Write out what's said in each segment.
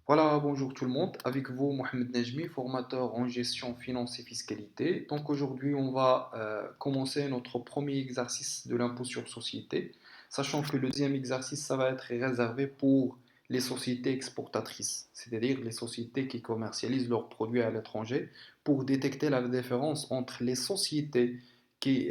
Voilà, bonjour tout le monde. Avec vous, Mohamed Nejmi, formateur en gestion, finance et fiscalité. Donc aujourd'hui, on va commencer notre premier exercice de l'impôt sur société, sachant que le deuxième exercice, ça va être réservé pour les sociétés exportatrices, c'est-à-dire les sociétés qui commercialisent leurs produits à l'étranger, pour détecter la différence entre les sociétés qui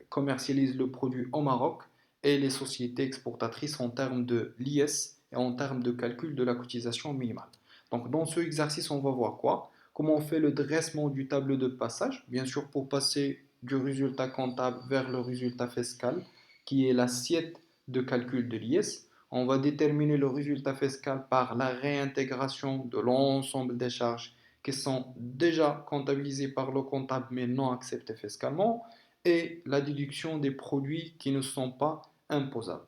commercialisent le produit au Maroc et les sociétés exportatrices en termes de l'IS et en termes de calcul de la cotisation minimale. Donc dans ce exercice, on va voir quoi? Comment on fait le dressement du tableau de passage, bien sûr pour passer du résultat comptable vers le résultat fiscal, qui est l'assiette de calcul de l'IS. On va déterminer le résultat fiscal par la réintégration de l'ensemble des charges qui sont déjà comptabilisées par le comptable mais non acceptées fiscalement et la déduction des produits qui ne sont pas imposables.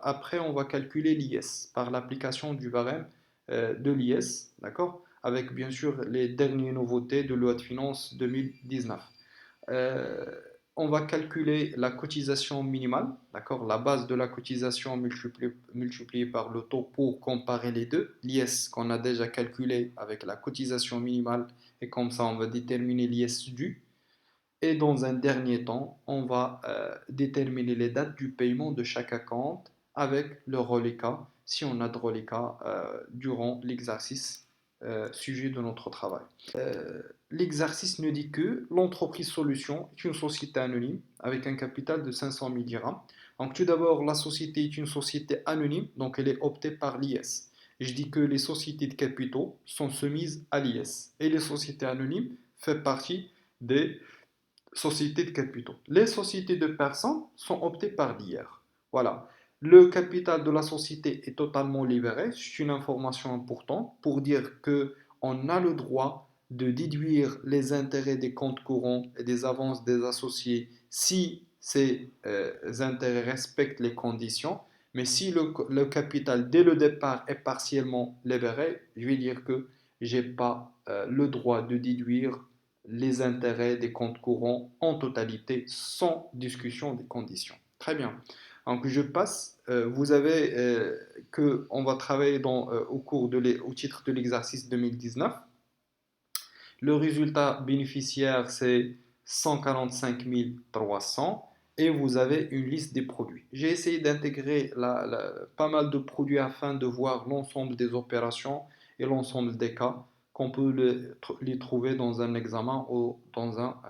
Après, on va calculer l'IS par l'application du barème de l'IS, d'accord? Avec bien sûr les dernières nouveautés de loi de finances 2019. Euh, on va calculer la cotisation minimale, d'accord? La base de la cotisation multipliée par le taux pour comparer les deux. L'IS qu'on a déjà calculé avec la cotisation minimale et comme ça on va déterminer l'IS dû. Et dans un dernier temps, on va déterminer les dates du paiement de chaque compte avec le reliquat, si on a de reliquat durant l'exercice sujet de notre travail. L'exercice nous dit que l'entreprise Solution est une société anonyme avec un capital de 500 000 dirhams. Donc tout d'abord, la société est une société anonyme, donc elle est optée par l'IS. Je dis que les sociétés de capitaux sont soumises à l'IS et les sociétés anonymes font partie des sociétés de capitaux. Les sociétés de personnes sont optées par l'IR. Voilà. Le capital de la société est totalement libéré. C'est une information importante pour dire que on a le droit de déduire les intérêts des comptes courants et des avances des associés si ces intérêts respectent les conditions. Mais si le capital dès le départ est partiellement libéré, je vais dire que j'ai pas le droit de déduire les intérêts des comptes courants en totalité sans discussion des conditions. Très bien. Donc je passe. Vous avez que on va travailler au titre de l'exercice 2019. Le résultat bénéficiaire c'est 145 300 et vous avez une liste des produits. J'ai essayé d'intégrer pas mal de produits afin de voir l'ensemble des opérations et l'ensemble des cas qu'on peut les trouver dans un examen ou dans un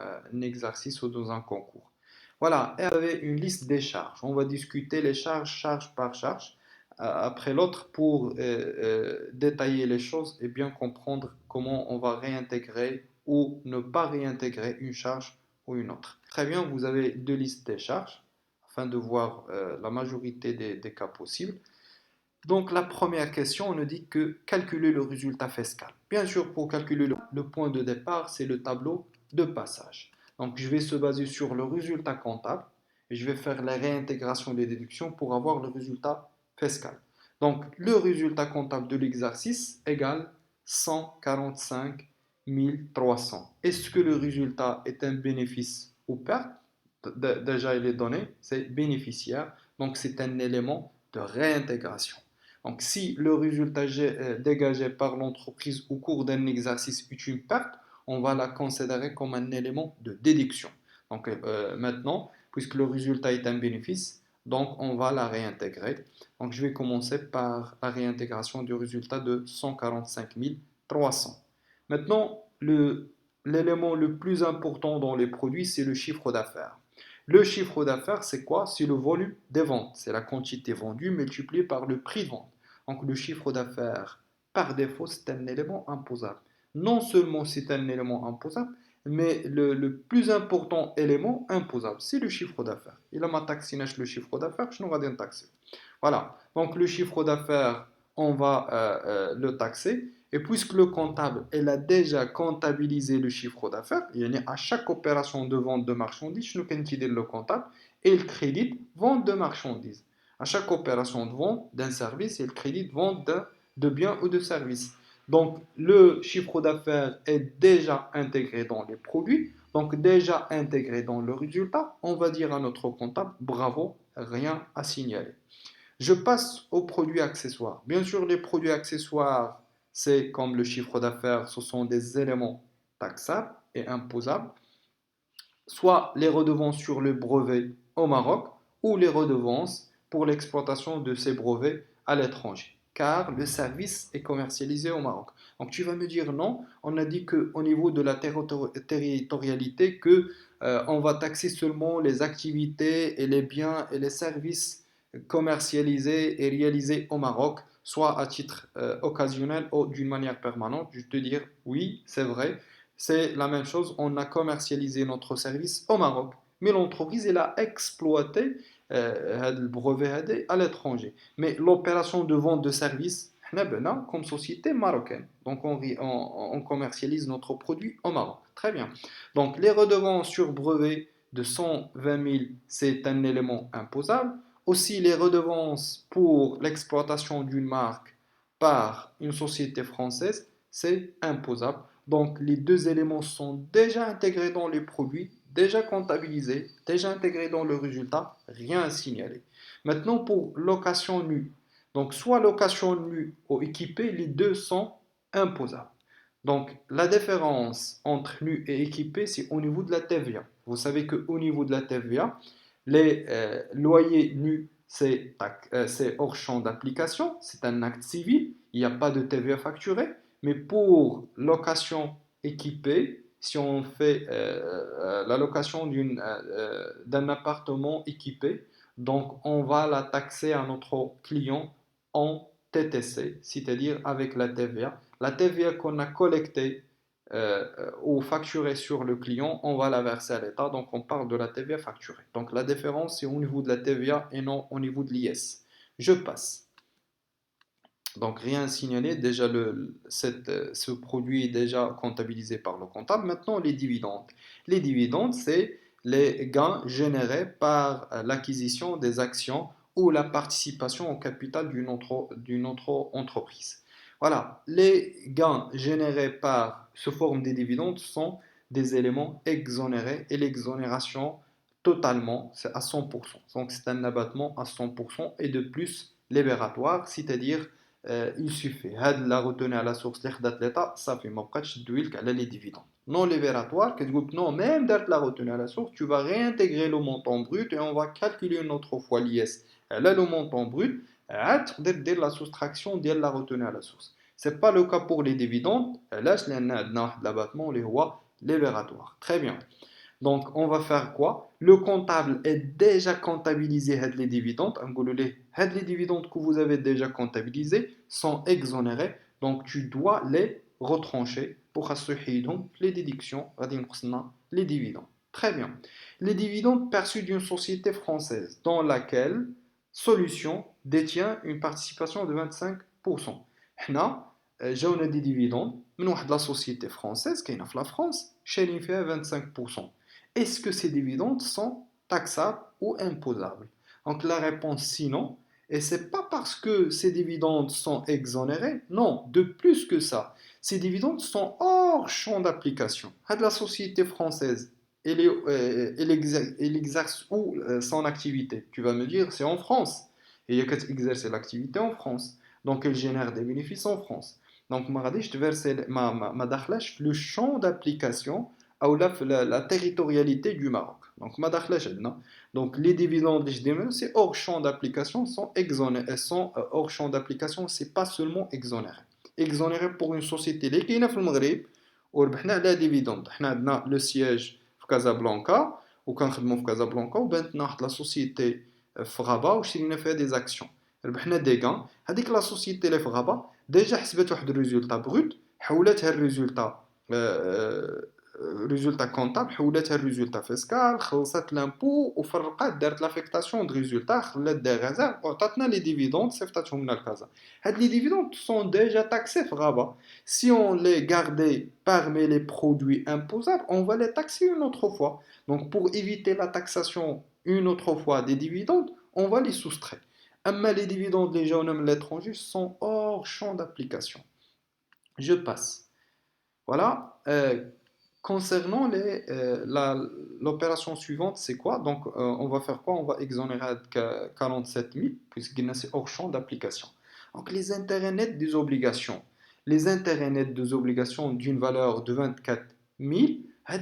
exercice ou dans un concours. Voilà, et vous avez une liste des charges. On va discuter les charges, charge par charge, après l'autre pour détailler les choses et bien comprendre comment on va réintégrer ou ne pas réintégrer une charge ou une autre. Très bien, vous avez deux listes des charges afin de voir la majorité des cas possibles. Donc la première question, on nous dit que calculer le résultat fiscal. Bien sûr, pour calculer le point de départ, c'est le tableau de passage. Donc je vais se baser sur le résultat comptable et je vais faire la réintégration des déductions pour avoir le résultat fiscal. Donc le résultat comptable de l'exercice égale 145 300. Est-ce que le résultat est un bénéfice ou perte? Déjà il est donné, c'est bénéficiaire, donc c'est un élément de réintégration. Donc, si le résultat dégagé par l'entreprise au cours d'un exercice est une perte, on va la considérer comme un élément de déduction. Donc, maintenant, puisque le résultat est un bénéfice, donc on va la réintégrer. Donc, je vais commencer par la réintégration du résultat de 145 300. Maintenant, l'élément le plus important dans les produits, c'est le chiffre d'affaires. Le chiffre d'affaires, c'est quoi? C'est le volume des ventes. C'est la quantité vendue multipliée par le prix de vente. Donc le chiffre d'affaires, par défaut, c'est un élément imposable. Non seulement c'est un élément imposable, mais le plus important élément imposable, c'est le chiffre d'affaires. Il a ma taxe le chiffre d'affaires, je n'aurai rien taxé. Voilà. Donc le chiffre d'affaires, on va le taxer. Et puisque le comptable, elle a déjà comptabilisé le chiffre d'affaires, il y a à chaque opération de vente de marchandises, je nous le comptable, et il crédite vente de marchandises. À chaque opération de vente d'un service, il crédite vente de biens ou de services. Donc, le chiffre d'affaires est déjà intégré dans les produits, donc déjà intégré dans le résultat. On va dire à notre comptable, bravo, rien à signaler. Je passe aux produits accessoires. Bien sûr, les produits accessoires, c'est comme le chiffre d'affaires, ce sont des éléments taxables et imposables, soit les redevances sur le brevet au Maroc ou les redevances pour l'exploitation de ces brevets à l'étranger, car le service est commercialisé au Maroc. Donc tu vas me dire non, on a dit qu'au niveau de la territorialité, que, on va taxer seulement les activités et les biens et les services commercialisés et réalisés au Maroc, soit à titre occasionnel ou d'une manière permanente. Je te dire oui, c'est vrai, c'est la même chose, on a commercialisé notre service au Maroc, mais l'entreprise elle a exploité le brevet à l'étranger. Mais l'opération de vente de services, comme société marocaine, donc on commercialise notre produit au Maroc. Très bien. Donc les redevances sur brevet de 120 000, c'est un élément imposable. Aussi les redevances pour l'exploitation d'une marque par une société française, c'est imposable. Donc, les deux éléments sont déjà intégrés dans les produits, déjà comptabilisés, déjà intégrés dans le résultat, rien à signaler. Maintenant, pour location nue. Donc, soit location nue ou équipée, les deux sont imposables. Donc, la différence entre nu et équipé, c'est au niveau de la TVA. Vous savez qu'au niveau de la TVA, les loyers nus, c'est hors champ d'application, c'est un acte civil, il n'y a pas de TVA facturée. Mais pour location équipée, si on fait la location d'un appartement équipé, donc on va la taxer à notre client en TTC, c'est-à-dire avec la TVA. La TVA qu'on a collectée ou facturée sur le client, on va la verser à l'État, donc on parle de la TVA facturée. Donc la différence, c'est au niveau de la TVA et non au niveau de l'IS. Je passe. Donc rien à signaler, déjà ce produit est déjà comptabilisé par le comptable. Maintenant les dividendes. Les dividendes, c'est les gains générés par l'acquisition des actions ou la participation au capital d'une autre entreprise. Voilà, les gains générés par ce forme des dividendes sont des éléments exonérés et l'exonération totalement, c'est à 100%. Donc c'est un abattement à 100% et de plus libératoire, c'est-à-dire il suffit هاد la retenue à la source اللي خدات l'État صافي ما بقاتش تدوي لك على les dividendes non libératoire كتقول non, même دارت la retenue à la source tu vas réintégrer le montant brut et on va calculer une autre fois l'IS على le montant brut عاد تقدر دير la soustraction ديال la retenue à la source. C'est pas le cas pour les dividendes علاش لان عندنا واحد l'abattement اللي هو libératoire. Très bien. Donc, on va faire quoi? Le comptable est déjà comptabilisé les dividendes. Les dividendes que vous avez déjà comptabilisés sont exonérés. Donc, tu dois les retrancher pour assurer les déductions, les dividendes. Très bien. Les dividendes perçus d'une société française dans laquelle Solution détient une participation de 25%. Hna, j'ai des dividendes, mais la société française qui est en France, chez fait 25%. Est-ce que ces dividendes sont taxables ou imposables? Donc la réponse sinon, et c'est pas parce que ces dividendes sont exonérés, non, de plus que ça, ces dividendes sont hors champ d'application. La société française, elle exerce où son activité? Tu vas me dire, c'est en France. Et il y a qu'à exercer l'activité en France. Donc elle génère des bénéfices en France. Donc je te verse ma dakhlash, le champ d'application ou la territorialité du Maroc. Donc, donc les dividendes, c'est hors champ d'application, sont exonérés, sont hors champ d'application, c'est pas seulement exonéré. Exonéré pour une société qui est dans le Maghreb, وربحنا على ديفيدوند. حنا عندنا le siège في كازابلانكا وكنخدموا في كازابلانكا وبانتنا واحد لا سوسيتي في غابه وشرينا فيها دي زاكسيون ربحنا دي كان هذيك لا سوسيتي اللي في غابه ديجا حسبت واحد الريزولتا بروت حولتها الريزولتا résultat comptable حولتها الريزولتا فيسكال خلصت لامبو وفرقات دارت لافيكتاسيون دو ريزولتا خلات دي غازار وعطاتنا لي ديفيدوند صيفطاتهم لنا لكازا. هاد لي ديفيدوند سون ديجا taxés في غابه. Si on les gardait parmi les produits imposables, on va les taxer une autre fois. Donc pour éviter la taxation une autre fois des dividendes, on va les soustraire. أما les dividendes les jaunes à l'étranger sont hors champ d'application. Je passe. Voilà. Concernant l'opération suivante, c'est quoi? Donc, on va faire quoi? On va exonérer 47 000, puisqu'il c'est hors champ d'application. Donc, les intérêts nets des obligations. Les intérêts nets des obligations d'une valeur de 24 000,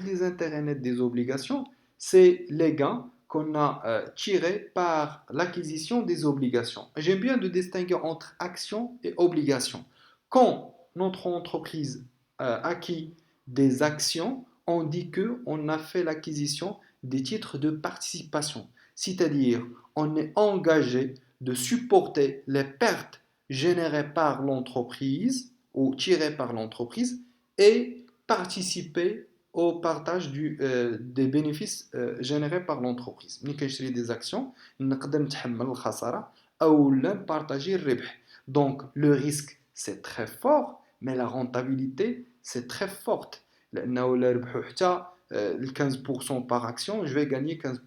les intérêts nets des obligations, c'est les gains qu'on a tirés par l'acquisition des obligations. J'aime bien de distinguer entre actions et obligations. Quand notre entreprise acquis des actions, on dit qu'on a fait l'acquisition des titres de participation. C'est-à-dire, on est engagé de supporter les pertes générées par l'entreprise ou tirées par l'entreprise et participer au partage des bénéfices générés par l'entreprise. ملي كنشري des actions, نقدر نتحمل الخسارة أو لا نبارطاجي الربح. Donc, le risque, c'est très fort, mais la rentabilité, c'est très forte. لأنه لا ربحوا حتى 15% par action, je vais gagner 15%,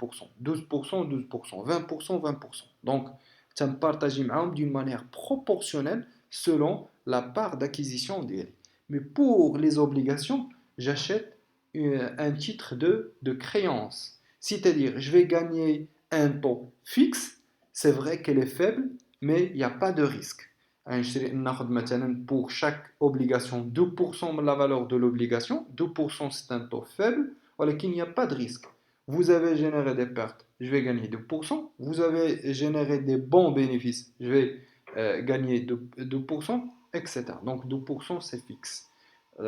12%, 12%, 20%, 20%. Donc, tu me partages d'une manière proportionnelle selon la part d'acquisition d'elle. Mais pour les obligations, j'achète un titre de créance. C'est-à-dire, je vais gagner un taux fixe, c'est vrai qu'elle est faible, mais il n'y a pas de risque. Pour chaque obligation 2% de la valeur de l'obligation, 2% c'est un taux faible, voilà qu'il n'y a pas de risque. Vous avez généré des pertes, je vais gagner 2%. Vous avez généré des bons bénéfices, je vais gagner 2%, etc. Donc 2% c'est fixe.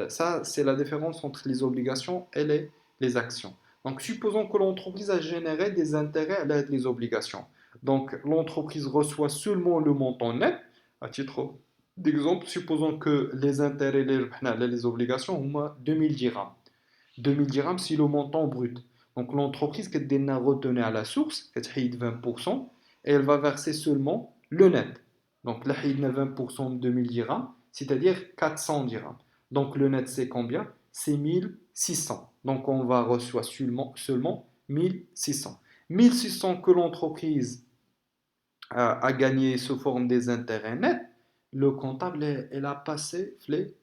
Ça, c'est la différence entre les obligations et les actions. Donc supposons que l'entreprise a généré des intérêts à l'aide des obligations. Donc l'entreprise reçoit seulement le montant net. À titre d'exemple, supposons que les intérêts, les obligations, ont 2000 dirhams. 2000 dirhams, c'est le montant brut. Donc l'entreprise qui a retenu à la source, qui a 20%, et elle va verser seulement le net. Donc là, il y a 20% de 2000 dirhams, c'est-à-dire 400 dirhams. Donc le net, c'est combien? C'est 1600. Donc on va recevoir seulement 1600. 1600 que l'entreprise a gagné sous forme des intérêts nets, le comptable, il a passé les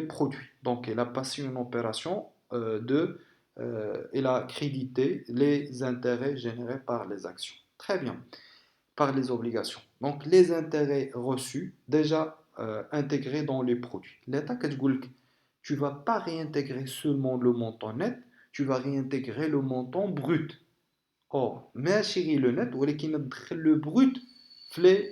produits. Donc, il a passé une opération il a crédité les intérêts générés par les actions. Très bien, par les obligations. Donc, les intérêts reçus, déjà intégrés dans les produits. L'État, tu ne vas pas réintégrer seulement le montant net, tu vas réintégrer le montant brut. Or, ماشي le net, ولكن ندخل le brut في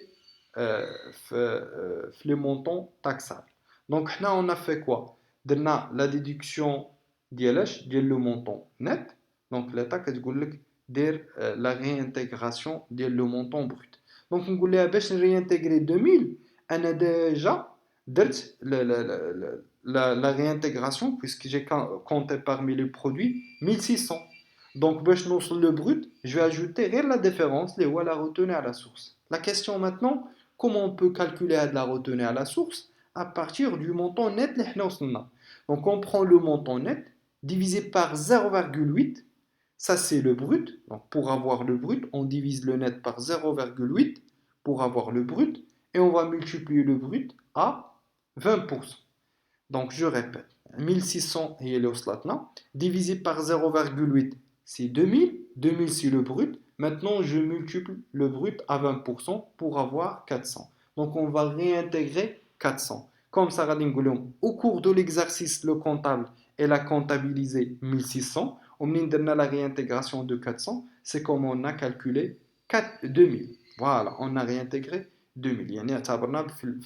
les montants taxables. Donc, là, on a fait quoi? On a la déduction ديال le montant net. Donc, l'État كتقول لك دير la réintégration ديال le montant brut. Donc, نقول لها باش réintégrer 2000, أنا déjà درت la réintégration puisque j'ai compté parmi les produits 1600. Donc, باش نوصل le brut, je vais ajouter rien la différence, les la retenue à la source. La question maintenant, comment on peut calculer la retenue à la source à partir du montant net اللي حنا وصلنا. Donc, on prend le montant net divisé par 0,8, ça c'est le brut. Donc, pour avoir le brut, on divise le net par 0,8 pour avoir le brut et on va multiplier le brut à 20%. Donc, je répète, 1600 et le là, divisé par 0,8, c'est 2000. 2000, c'est le brut. Maintenant, je multiplie le brut à 20% pour avoir 400. Donc, on va réintégrer 400. Comme ça, au cours de l'exercice, le comptable, elle a comptabilisé 1600. On a la réintégration de 400. C'est comme on a calculé 2000. Voilà, on a réintégré 2000. Il y a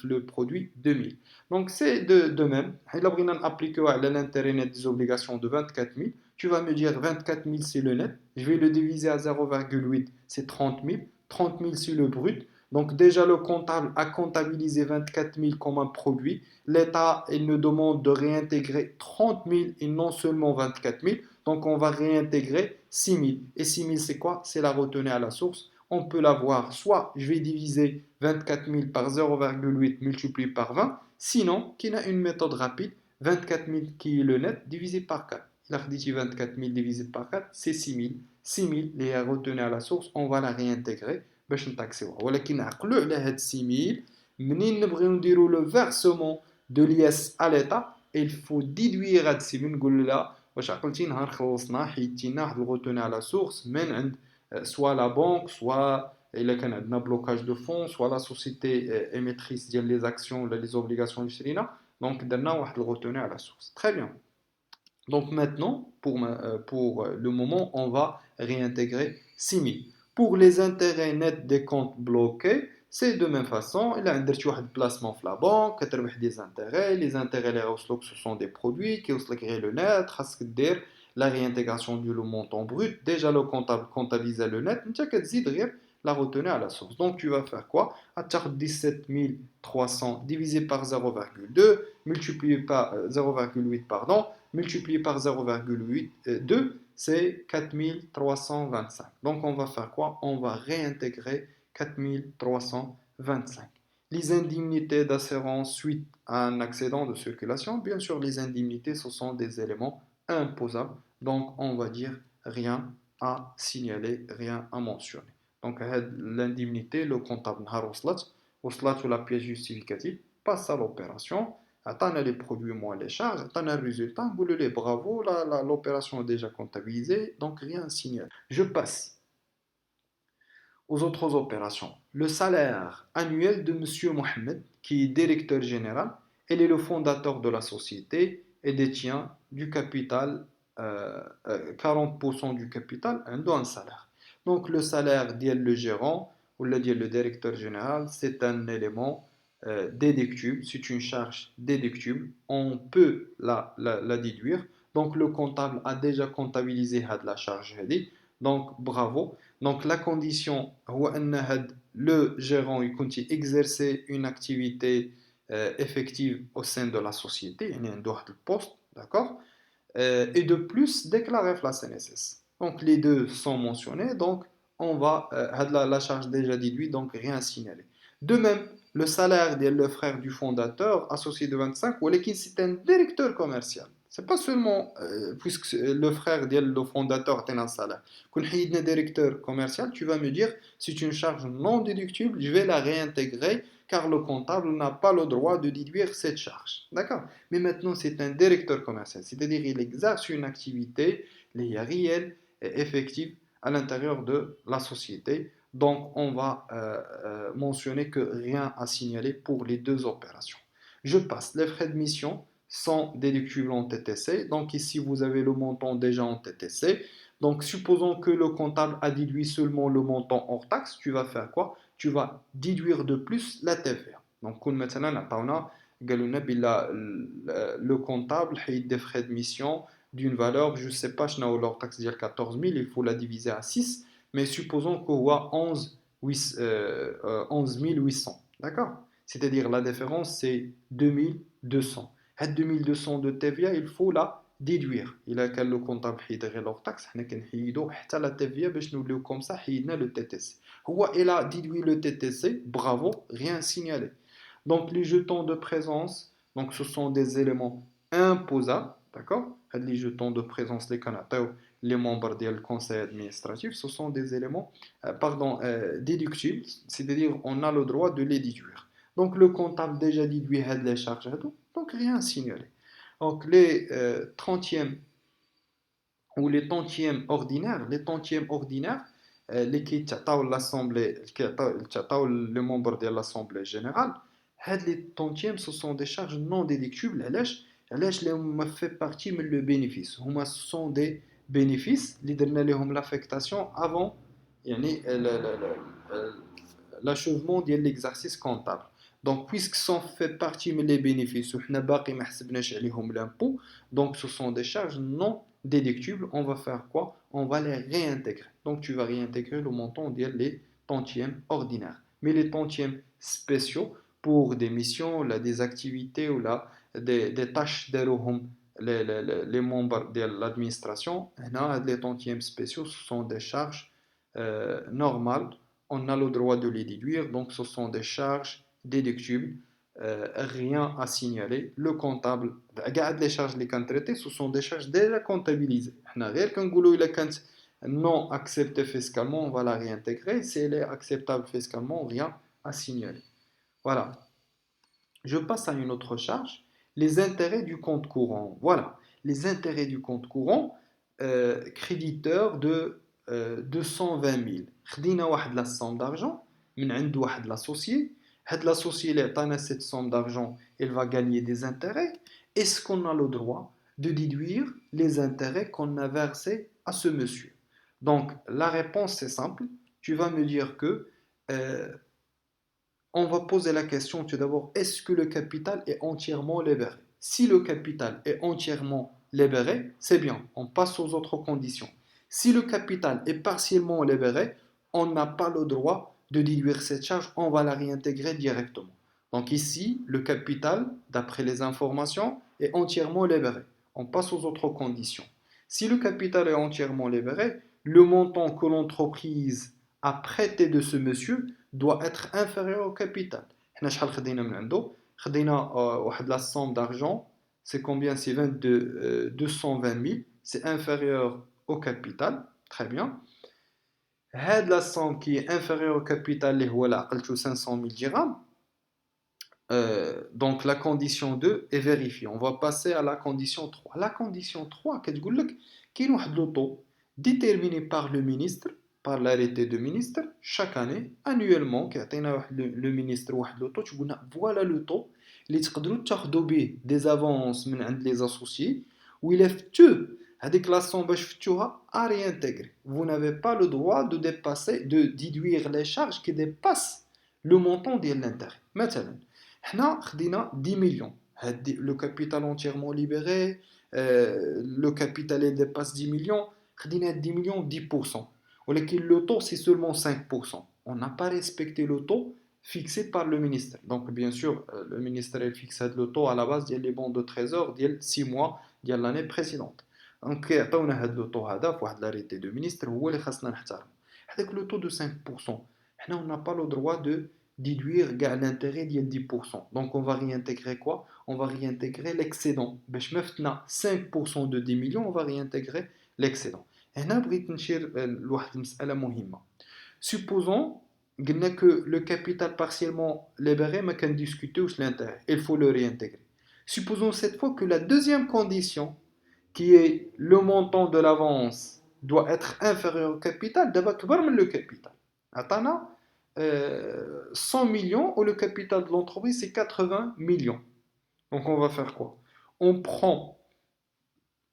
le produit 2000. Donc, c'est de même. Il a appliqué l'intérêt net des obligations de 24 000. Tu vas me dire 24 000 c'est le net. Je vais le diviser à 0,8, c'est 30 000. 30 000 c'est le brut. Donc, déjà, le comptable a comptabilisé 24 000 comme un produit. L'État, il nous demande de réintégrer 30 000 et non seulement 24 000. Donc, on va réintégrer 6 000. Et 6 000, c'est quoi? C'est la retenue à la source. On peut l'avoir, soit je vais diviser 24 000 par 0,8 multiplié par 20. Sinon, il y a une méthode rapide, 24 000 qui est le net, divisé par 4. Il a dit 24 000 divisé par 4, c'est 6 000. 6 000, les retenues à la source, on va la réintégrer. باش نتاكسيوها ولكن نعقلوا على هاد 6 000 منين نبغيو نديروا le versement de l'IS à l'État il faut déduire هاد السيمين نقول لها واش عقلتي نهار خلصنا حيدتي لنا واحد الغوتوني على سورس من عند سوا لا بنك سوا الا كان عندنا بلوكاج دو فون سوا لا سوسيتي ايميتريس ديال لي زاكسيون ولا لي زوبليغاسيون اللي شرينا دونك درنا واحد الغوتوني على سورس تري بيان. Donc maintenant, pour le moment, on va réintégrer 6000. Pour les intérêts nets des comptes bloqués, c'est de même façon. Il a un placement de la banque, des intérêts. Les intérêts, ce sont des produits qui ont le net, la réintégration du montant brut. Déjà, le comptable comptabilise le net, la retenue à la source. Donc, tu vas faire quoi? À 17 300 divisé par 0,2, multiplié par 0,8, pardon, multiplié par 0,2, c'est 4325. Donc, on va faire quoi? On va réintégrer 4325. Les indemnités d'assurance suite à un accident de circulation, bien sûr, les indemnités, ce sont des éléments imposables. Donc, on va dire rien à signaler, rien à mentionner. Donc, l'indemnité, le comptable ou la pièce justificative, passe à l'opération. Attends les produits moins les charges, attends le résultat, vous les bravo, l'opération est déjà comptabilisée, donc rien à signaler. Je passe aux autres opérations. Le salaire annuel de Monsieur Mohamed, qui est directeur général, il est le fondateur de la société et détient du capital, 40% du capital, un salaire. Donc le salaire le gérant ou le directeur général, c'est un élément déductible, c'est une charge déductible, on peut la déduire. Donc le comptable a déjà comptabilisé la charge, donc bravo. Donc la condition, le gérant il continue exercer une activité effective au sein de la société, il y a un poste, d'accord? Et de plus déclarer la CNSS. Donc les deux sont mentionnés, donc on va la charge déjà déduite, donc rien à signaler. De même, le salaire le frère du fondateur associé de 25, ou c'est un directeur commercial. C'est pas seulement puisque le frère le fondateur a un salaire. Quand il est directeur commercial, tu vas me dire c'est une charge non déductible, je vais la réintégrer car le comptable n'a pas le droit de déduire cette charge. D'accord? Mais maintenant, c'est un directeur commercial, c'est-à-dire il exerce une activité réelle et effective à l'intérieur de la société. Donc, on va mentionner que rien à signaler pour les deux opérations. Je passe. Les frais de mission sont déductibles en TTC. Donc, ici, vous avez le montant déjà en TTC. Donc, supposons que le comptable a déduit seulement le montant hors taxe, tu vas faire quoi? Tu vas déduire de plus la TVA. Donc, maintenant, le comptable a des frais de mission d'une valeur, je ne sais pas, je n'ai leur taxe de 14 000, il faut la diviser à 6, mais supposons qu'on voit 11 800. D'accord? C'est-à-dire la différence, c'est 2200. À 2200 de TVA, il faut la déduire. Il a qu'à le comptable يدير leur taxe, حنا كنحيدو حتى la TVA باش نوليو comme ça حيدنا le TTC. Il a déduit le TTC, bravo, rien signalé. Donc les jetons de présence, donc ce sont des éléments imposables, d'accord? Les jetons de présence, les membres du conseil administratif, ce sont des éléments, déductibles, c'est-à-dire on a le droit de les déduire. Donc le comptable déjà déduit les charges, donc rien à signaler. Donc les 30e ou les tantièmes ordinaires, les qui l'assemblée, les membres de l'assemblée générale, les tantièmes, ce sont des charges non déductibles. علاش لهم fait partie من le bénéfice. Ce sont des bénéfices اللي درنا لهم l'affectation avant يعني l'achèvement de l'exercice comptable. Donc, puisque sont fait partie des bénéfices, l'impôt, donc ce sont des charges non déductibles. On va faire quoi? On va les réintégrer. Donc, tu vas réintégrer le montant des tantièmes ordinaires. Mais les tantièmes spéciaux, pour des missions, là, des activités ou là, des tâches les membres de l'administration, les tantièmes spéciaux, ce sont des charges normales. On a le droit de les déduire, donc ce sont des charges déductibles, rien à signaler. Le comptable, regarde les charges les traitées, ce sont des charges déjà comptabilisées. Non acceptée fiscalement, on va la réintégrer. Si elle est acceptable fiscalement, rien à signaler. Voilà. Je passe à une autre charge, les intérêts du compte courant. Voilà, les intérêts du compte courant créditeur de 220 000. خدينا واحد la somme d'argent من عند واحد l'associé. هاد l'associé اللي عطانا cette somme d'argent, elle va gagner des intérêts. Est-ce qu'on a le droit de déduire les intérêts qu'on a versés à ce monsieur? Donc la réponse c'est simple. Tu vas me dire que euh, on va poser la question tout d'abord, est-ce que le capital est entièrement libéré? Si le capital est entièrement libéré, c'est bien, on passe aux autres conditions. Si le capital est partiellement libéré, on n'a pas le droit de déduire cette charge, on va la réintégrer directement. Donc ici, le capital, d'après les informations, est entièrement libéré. On passe aux autres conditions. Si le capital est entièrement libéré, le montant que l'entreprise a prêté de ce monsieur doit être inférieur au capital. حنا شحال خدينا من عنده خدينا واحد la somme d'argent, c'est combien? C'est 220 000, c'est inférieur au capital. Très bien. هاد la somme qui est inférieure au capital اللي هو عقلتو 500 000 dirhams. Donc la condition 2 est vérifiée. On va passer à la condition 3. La condition 3, كتقول لك كاين واحد لو طو déterminé par le ministre, par l'arrêté de ministre, chaque année, annuellement, كيعطينا واحد le ministre واحد لو طو تقول لنا voilà le taux اللي تقدروا تاخذوا به des avances من عند les associés وإلا فتوه هذيك la somme باش فتوها à réintégrer. Vous n'avez pas le droit de dépasser, de déduire les charges qui dépassent le montant ديال l'intérêt. مثلا حنا خدينا 10 millions, le capital entièrement libéré, le capital il dépasse 10 millions, خدينا 10 millions 10%. ولكن le taux c'est seulement 5%. On n'a pas respecté le taux fixé par le ministère. Donc bien sûr, le ministère il fixe le taux à la base ديال les bons de trésor ديال 6 mois ديال l'année précédente. Donc عطاونا هذا le taux هذا في واحد l'arrêté de ministre هو اللي خاصنا نحترمه. هذاك le taux de 5%. حنا on n'a pas le droit de déduire l'intérêt de 10%. Donc on va réintégrer quoi? On va réintégrer l'excédent. باش ما فتنا 5% de 10 millions, on va réintégrer l'excédent. هنا بغيت نشير لواحد المسألة مهمة. Supposons قلنا que le capital partiellement libéré ما كندiscutéوش l'intérêt. Il faut le réintégrer. Supposons cette fois que la deuxième condition, qui est le montant de l'avance, doit être inférieur au capital, d'abord كبر من le capital. عطانا 100 millions ou le capital de l'entreprise c'est 80 millions. Donc on va faire quoi? On prend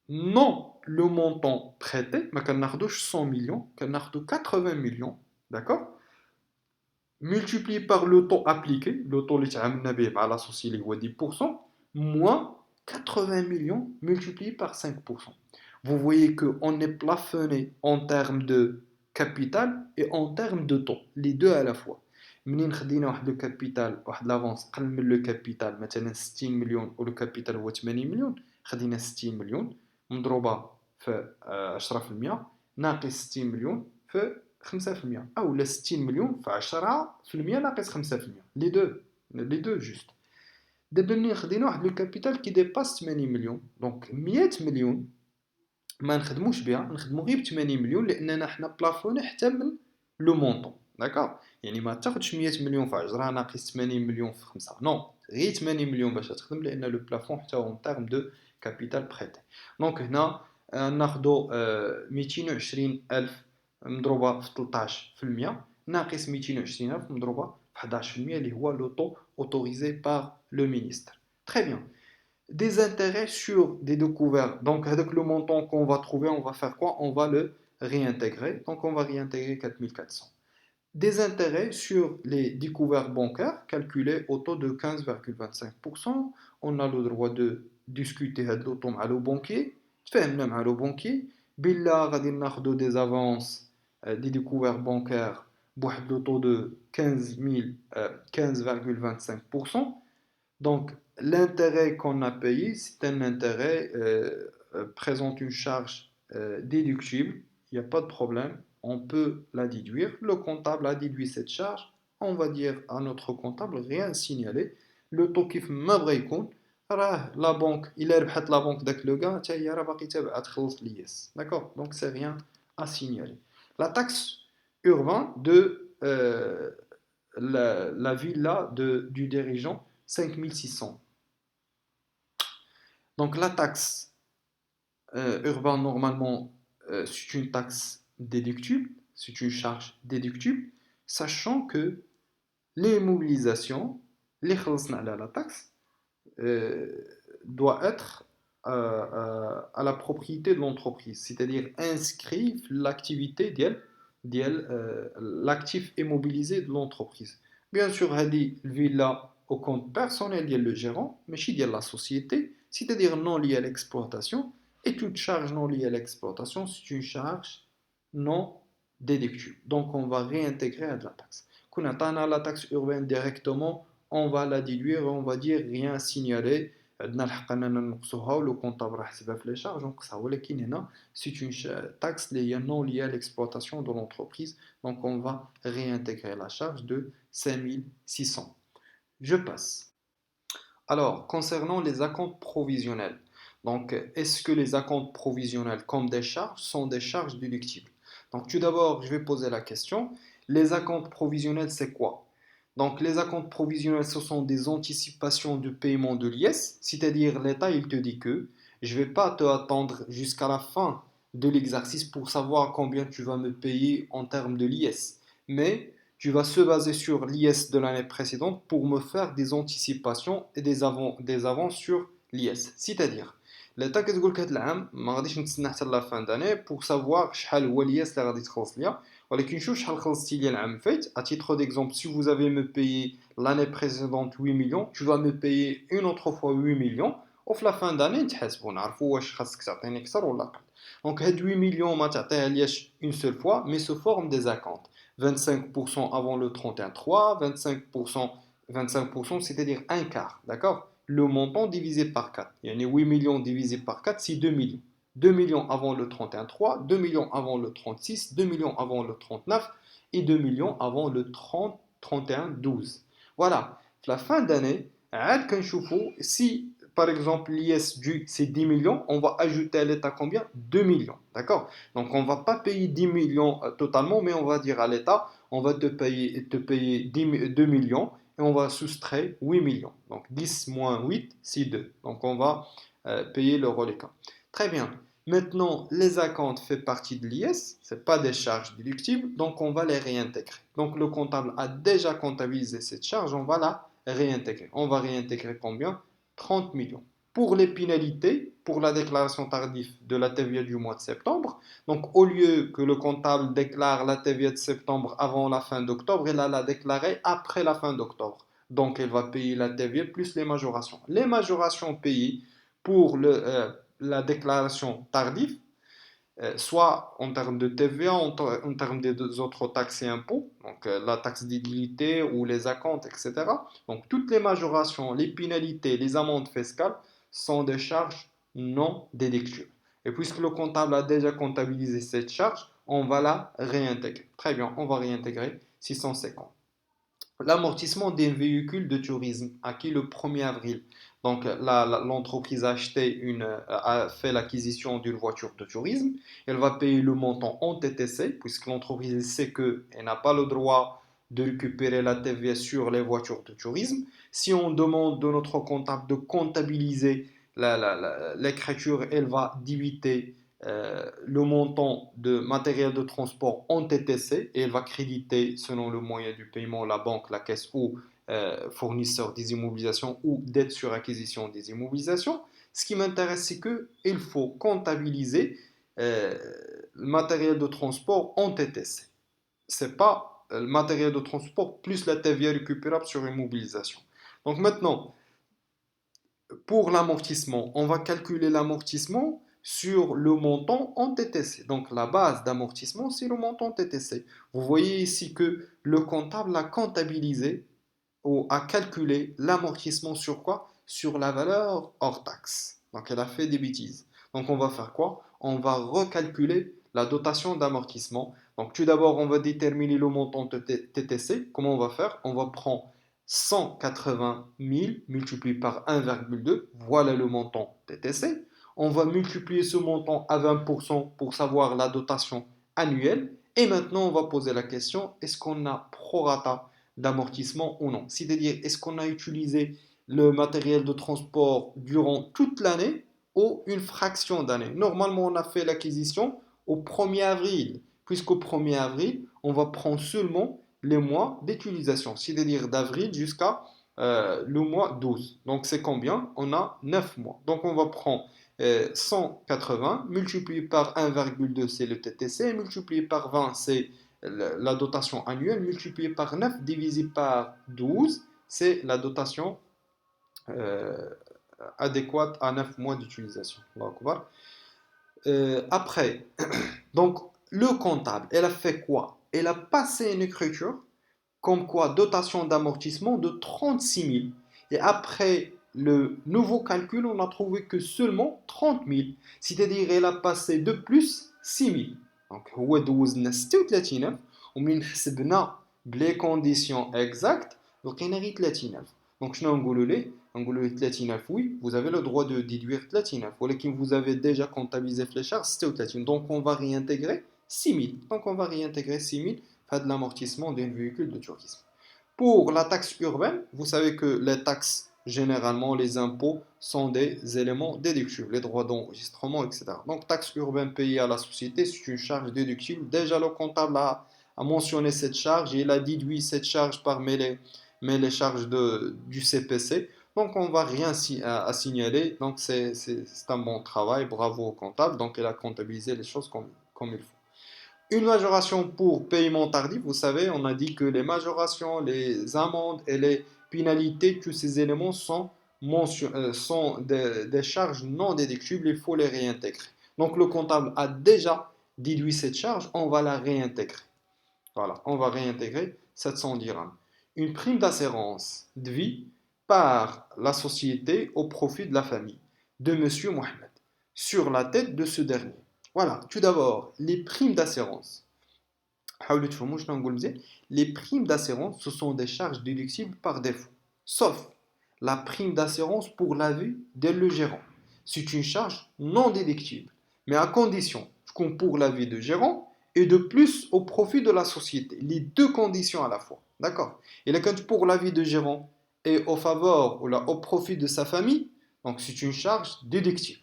non le montant prêté, mais qu'on a 100 millions, qu'on a 80 millions, d'accord? Multiplié par le taux appliqué, le taux qui est l'associé est 10%, moins 80 millions multiplié par 5%. Vous voyez qu'on est plafonné en termes de capital et en termes de taux, les deux à la fois. منين خدينا واحد لو كابيتال واحد لافونس قل من لو كابيتال مثلا 60 مليون ولو كابيتال هو 80 مليون خدينا 60 مليون مضروبه في 10% ناقص 60 مليون في 5% او لا 60 مليون في 10% ناقص 5%. لي دو جوست. دابا منين خدينا واحد لو كابيتال كي ديباس 80 مليون دونك 100 مليون ما نخدموش بها نخدمو غير ب 80 مليون لاننا حنا بلافوني حتى من لو مونطون. داكوغ يعني ما تاخذش 100 مليون في 10 ناقص 80 مليون في 5 نو غير 80 مليون باش تخدم لان لو بلافون حتى هو ان تيرم دو كابيتال بريتي. دونك هنا ناخذوا 220 الف مضروبه في 13% ناقص 220 الف مضروبه في 11% اللي هو لو طو اوتوريزي بار لو مينيستر. تري بيان. Des intérêts sur des découvertes. Donc, avec le montant qu'on va trouver, on va faire quoi? On va le réintégrer. Donc, on va réintégrer 4400. Des intérêts sur les découvertes bancaires calculés au taux de 15,25%. On a le droit de discuter avec le banquier. تفاهمنا مع le banquier. بلا غادي ناخذوا des avances des découvertes bancaires بواحد le taux de 15,25%. Donc, l'intérêt qu'on a payé, c'est un intérêt présente une charge déductible. Il n'y a pas de problème. On peut la déduire. Le comptable a déduit cette charge. On va dire à notre comptable, rien signaler. Le taux qui fait compte. La banque, il a ربحت la banque داك le gars, هي راه باقي تابعه تخلص l'IS. D'accord? Donc c'est rien à signaler. La taxe urbaine de la villa du dirigeant 5600. Donc la taxe urbaine, normalement, c'est une taxe déductible, c'est une charge déductible, sachant que les mobilisations, les خلصنا على la taxe, euh, doit être à la propriété de l'entreprise, c'est-à-dire inscrire l'activité l'actif immobilisé de l'entreprise. Bien sûr, هذه villa au compte personnel ديال le gérant, ماشي ديال la société, c'est-à-dire non liée à l'exploitation, et toute charge non liée à l'exploitation, c'est une charge non déductible. Donc on va réintégrer à de la taxe. Quand on a la taxe urbaine directement, on va la déduire et on va dire rien signaler. عندنا الحق اننا نقصوها ولو كونطابل راه حسبها في لي شارج ونقصها ولكن هنا سي اون taxe اللي هي non liée à l'exploitation de l'entreprise, donc on va réintégrer la charge de 5600. Je passe. Alors, concernant les acomptes provisionnels, donc est-ce que les acomptes provisionnels comme des charges sont des charges déductibles? Donc tout d'abord, je vais poser la question, les acomptes provisionnels, c'est quoi? Donc les acomptes provisionnels, ce sont des anticipations de paiement de l'IS, c'est-à-dire l'État, il te dit que je ne vais pas te attendre jusqu'à la fin de l'exercice pour savoir combien tu vas me payer en termes de l'IS, mais tu vas se baser sur l'IS de l'année précédente pour me faire des anticipations et des avances sur l'IS. C'est-à-dire, l'État كتقول لك هذا العام ما غاديش نتسنى حتى لا فان داني بور سافوار شحال هو الياس اللي غادي تخلص ليا ولكن شوف شحال خلصتي ليا العام فايت. À titre d'exemple, si vous avez me payé l'année précédente 8 millions, tu vas me payer une autre fois 8 millions وفي la fin d'année نتحاسبوا نعرفوا واش خاصك تعطيني اكثر ولا اقل. Donc هاد 8 millions ما تعطيها لياش une seule fois mais se forme des acomptes. 25% avant le 31-3, 25%, 25%, c'est-à-dire un quart, d'accord? Le montant divisé par 4. Il y a 8 millions divisé par 4, c'est 2 millions. 2 millions avant le 31-3, 2 millions avant le 36, 2 millions avant le 39 et 2 millions avant le 30, 31-12. Voilà, la fin d'année, si par exemple l'IS dû c'est 10 millions, on va ajouter à l'État combien? 2 millions, d'accord? Donc on ne va pas payer 10 millions totalement, mais on va dire à l'État, on va te payer 2 millions et on va soustraire 8 millions. Donc 10 moins 8, c'est 2. Donc on va payer le reliquat. Très bien. Maintenant, les acomptes font partie de l'IS, ce pas des charges déductibles, donc on va les réintégrer. Donc le comptable a déjà comptabilisé cette charge, on va la réintégrer. On va réintégrer combien? 30 millions. Pour les pénalités, pour la déclaration tardive de la TVA du mois de septembre, donc au lieu que le comptable déclare la TVA de septembre avant la fin d'octobre, il va la déclarer après la fin d'octobre. Donc il va payer la TVA plus les majorations. Les majorations payées pour la déclaration tardive, soit en termes de TVA, en termes des autres taxes et impôts, donc la taxe d'édilité ou les acomptes, etc. Donc toutes les majorations, les pénalités, les amendes fiscales sont des charges non déductibles. Et puisque le comptable a déjà comptabilisé cette charge, on va la réintégrer. Très bien, on va réintégrer 650. L'amortissement des véhicules de tourisme acquis le 1er avril. Donc l'entreprise a fait l'acquisition d'une voiture de tourisme. Elle va payer le montant en TTC, puisque l'entreprise sait qu'elle n'a pas le droit de récupérer la TVA sur les voitures de tourisme. Si on demande de notre comptable de comptabiliser l'écriture, elle va débiter le montant de matériel de transport en TTC et elle va créditer selon le moyen du paiement la banque, la caisse ou fournisseur des immobilisations ou dette sur acquisition des immobilisations. Ce qui m'intéresse, c'est qu'il faut comptabiliser le matériel de transport en TTC. C'est pas le matériel de transport plus la TVA récupérable sur immobilisation. Donc maintenant, pour l'amortissement, on va calculer l'amortissement sur le montant en TTC. Donc la base d'amortissement, c'est le montant TTC. Vous voyez ici que le comptable a comptabilisé ou a calculé l'amortissement sur quoi? Sur la valeur hors taxe. Donc elle a fait des bêtises. Donc on va faire quoi? On va recalculer la dotation d'amortissement. Donc tout d'abord, on va déterminer le montant TTC. Comment on va faire? On va prendre 180 000 multiplié par 1,2, voilà le montant TTC. On va multiplier ce montant à 20% pour savoir la dotation annuelle. Et maintenant, on va poser la question, est-ce qu'on a prorata d'amortissement ou non? C'est-à-dire, est-ce qu'on a utilisé le matériel de transport durant toute l'année ou une fraction d'année. Normalement, on a fait l'acquisition au 1er avril, puisqu'au 1er avril, on va prendre seulement les mois d'utilisation, c'est-à-dire d'avril jusqu'à le mois 12. Donc, c'est combien? On a 9 mois. Donc, on va prendre 180 multiplié par 1,2, c'est le TTC, multiplié par 20, c'est la dotation annuelle, multiplié par 9 divisé par 12, c'est la dotation euh, adéquate à 9 mois d'utilisation. Après, donc le comptable, elle a fait quoi? Elle a passé une écriture comme quoi dotation d'amortissement de 36 000. Et après le nouveau calcul, on a trouvé que seulement 30 000. C'est-à-dire elle a passé de plus 6 000. Donc هو دوزنا 36,000 ومن حسبنا بلي كونديسيون اكزاكت لقينا غير 30,000. Donc شنو نقولوا ليه؟ نقولوا ليه 30,000 oui, vous avez le droit de déduire 30,000 ولكن vous avez déjà comptabilisé les charges 36. Donc on va réintégrer 6 000. Donc on va réintégrer 6 000 fait de l'amortissement d'un véhicule de tourisme. Pour la taxe urbaine, vous savez que les taxes, généralement, les impôts sont des éléments déductibles, les droits d'enregistrement, etc. Donc, taxe urbaine payée à la société, c'est une charge déductible. Déjà, le comptable a mentionné cette charge et il a déduit cette charge parmi les charges du CPC. Donc, on ne va rien à signaler. Donc, c'est un bon travail. Bravo au comptable. Donc, il a comptabilisé les choses comme il faut. Une majoration pour paiement tardif, vous savez, on a dit que les majorations, les amendes et les pénalités, tous ces éléments sont des charges non déductibles, il faut les réintégrer. Donc le comptable a déjà déduit cette charge, on va la réintégrer. Voilà, on va réintégrer 700 dirhams. Une prime d'assurance de vie par la société au profit de la famille de Monsieur Mohamed sur la tête de ce dernier. Voilà, tout d'abord, les primes d'assurance. حاولوا تفهموا شنو نقول مزيان. Les primes d'assurance, ce sont des charges déductibles par défaut, sauf la prime d'assurance pour la vie de le gérant. C'est une charge non déductible, mais à condition qu'on pour la vie de gérant et de plus au profit de la société. Les deux conditions à la fois. D'accord? Et là, quand pour la vie de gérant et au faveur ou là, au profit de sa famille, donc c'est une charge déductible.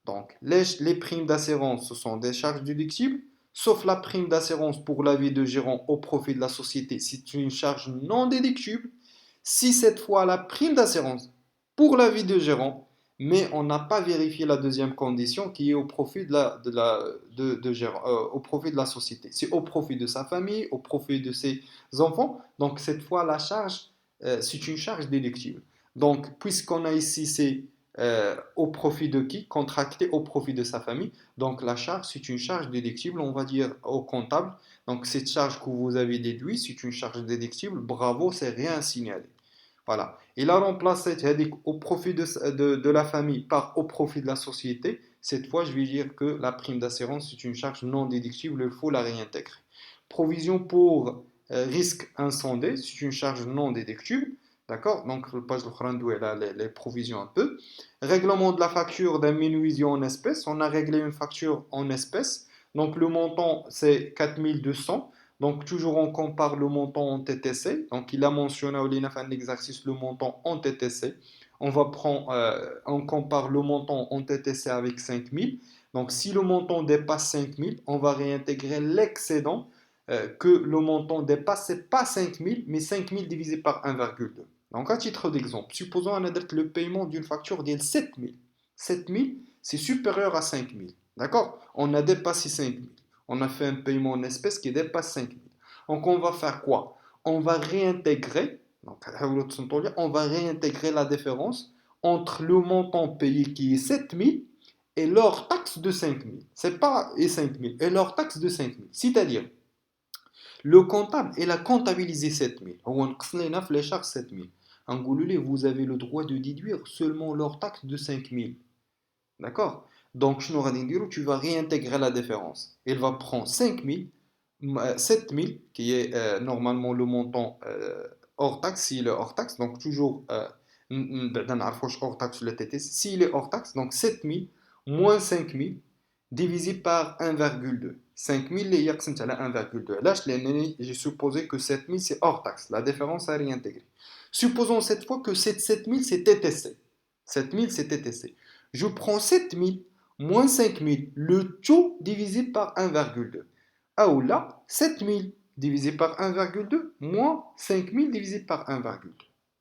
Donc, les primes d'assurance, ce sont des charges déductibles, sauf la prime d'assurance pour la vie de gérant au profit de la société, c'est une charge non déductible. Si cette fois la prime d'assurance pour la vie de gérant, mais on n'a pas vérifié la deuxième condition qui est au profit au profit de la société. C'est au profit de sa famille, au profit de ses enfants. Donc cette fois la charge, c'est une charge déductible. Donc puisqu'on a ici c'est au profit de qui? Contracté au profit de sa famille. Donc la charge, c'est une charge déductible, on va dire au comptable. Donc cette charge que vous avez déduite, c'est une charge déductible. Bravo, c'est rien signalé. Voilà. Il a remplacé au profit de la famille par au profit de la société. Cette fois, je vais dire que la prime d'assurance, c'est une charge non déductible, il faut la réintégrer. Provision pour risque incendie, c'est une charge non déductible. D'accord? Donc, le page de Khrandou, elle a les provisions un peu. Règlement de la facture d'un menuisier en espèces. On a réglé une facture en espèces. Donc, le montant, c'est 4200. Donc, toujours on compare le montant en TTC. Donc, il a mentionné au fait un exercice le montant en TTC. On compare le montant en TTC avec 5000. Donc, si le montant dépasse 5000, on va réintégrer l'excédent que le montant dépasse, ce n'est pas 5000, mais 5000 divisé par 1,2. Donc, à titre d'exemple, supposons qu'on a le paiement d'une facture de 7000. 7000, c'est supérieur à 5000. D'accord? On a dépassé 5000. On a fait un paiement en espèces qui dépasse 5000. Donc, on va faire quoi? On va réintégrer, donc, on va réintégrer la différence entre le montant payé qui est 7000 et leur taxe de 5000. C'est pas et 5000, et leur taxe de 5000. C'est-à-dire, le comptable, il a comptabilisé 7000. On a les charges 7000. En Gouloulé, vous avez le droit de déduire seulement leur taxe de 5000. D'accord? Donc, tu vas réintégrer la différence. Il va prendre 5000, 7000, qui est normalement le montant hors taxe, s'il est hors taxe. Donc, toujours, hors taxe le TT. S'il est hors taxe, donc 7000 moins 5000 divisé par 1,2. 5000 et 1,2. Là, j'ai supposé que 7000 c'est hors taxe. La différence à réintégrer. Supposons cette fois que 7000 c'est TTC. 7000 c'est TTC. Je prends 7000 moins 5000, le tout divisé par 1,2. Ah ou là, 7000 divisé par 1,2 moins 5000 divisé par 1,2.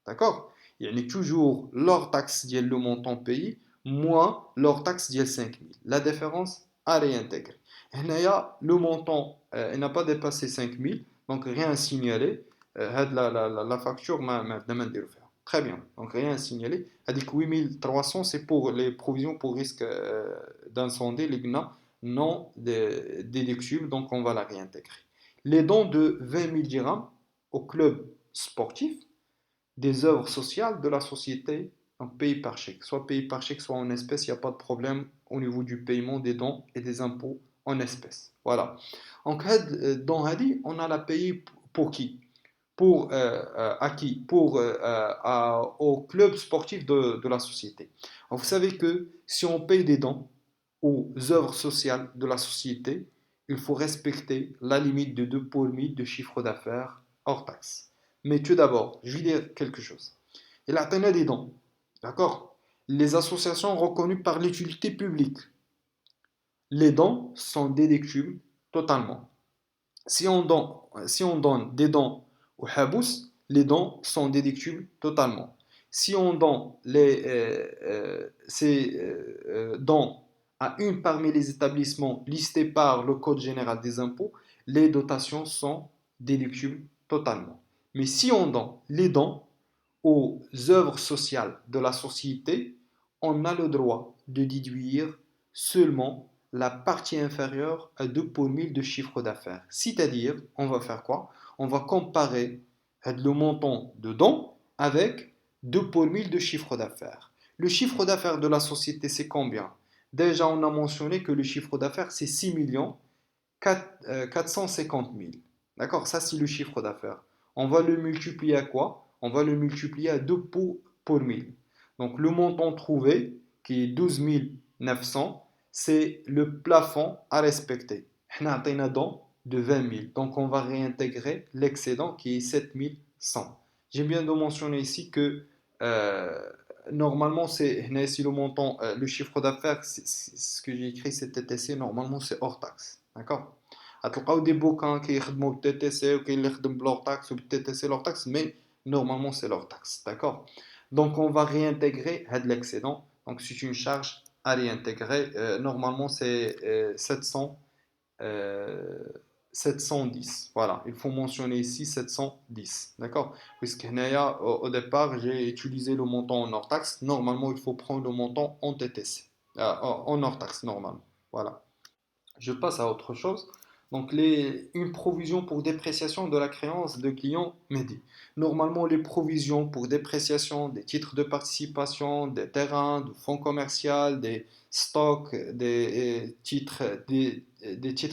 D'accord? Il y a toujours l'hors taxe ديال le montant payé moins l'hors taxe ديال 5000. La différence à réintégrer. هنايا le montant il n'a pas dépassé 5000, donc rien à signaler. La facture ما نديرو فيها. Très bien, donc rien à signaler. Adik 8300, c'est pour les provisions pour risque d'incendie, les GNA non déductibles, donc on va la réintégrer. Les dons de 20 000 dirhams au club sportif, des œuvres sociales de la société, donc payé par chèque. Soit payé par chèque, soit en espèces, il n'y a pas de problème au niveau du paiement des dons et des impôts en espèces. Voilà. Donc, dans Hadi, on a la payé pour qui? Pour à qui? Au club sportif de la société. Alors, vous savez que si on paye des dons aux œuvres sociales de la société, il faut respecter la limite de 2 pour 1000 de chiffre d'affaires hors taxe. Mais tout d'abord, je vais dire quelque chose. Il a tenu des dons, d'accord? Les associations reconnues par l'utilité publique, les dons sont déductibles totalement. Si on donne des dons au Habous, les dons sont déductibles totalement. Si on donne ces dons à une parmi les établissements listés par le Code général des impôts, les dotations sont déductibles totalement. Mais si on donne les dons aux œuvres sociales de la société, on a le droit de déduire seulement la partie inférieure à 2 pour 1000 de chiffre d'affaires. C'est-à-dire, on va faire quoi? On va comparer le montant de dons avec 2 pour 1000 de chiffre d'affaires. Le chiffre d'affaires de la société, c'est combien? Déjà, on a mentionné que le chiffre d'affaires, c'est 6 millions 450 000. D'accord? Ça, c'est le chiffre d'affaires. On va le multiplier à quoi? On va le multiplier à 2 pour 1000. Donc, le montant trouvé, qui est 12 900, c'est le plafond à respecter. On a un don de 20 000. Donc, on va réintégrer l'excédent qui est 7 100. J'ai bien de mentionner ici que euh, normalement, c'est si le montant, le chiffre d'affaires, ce que j'ai écrit, c'est TTC, normalement, c'est hors taxe. D'accord? غتلقاو des bouquins qui يخدموا بالTTC وكاين اللي يخدم بلور taxe ou بالTTC leur taxe, mais normalement, c'est leur taxe. D'accord? Donc, on va réintégrer l'excédent. Donc, c'est une charge à réintégrer. Normalement, c'est 700, euh, 710. Voilà, il faut mentionner ici 710. D'accord? Puisque au départ, j'ai utilisé le montant en hors taxe. Normalement, il faut prendre le montant en TTC. En hors taxe, normalement. Voilà. Je passe à autre chose. Donc, une provision pour dépréciation de la créance de client Mehdi. Normalement, les provisions pour dépréciation des titres de participation, des terrains, du fonds commercial, des stocks, des titres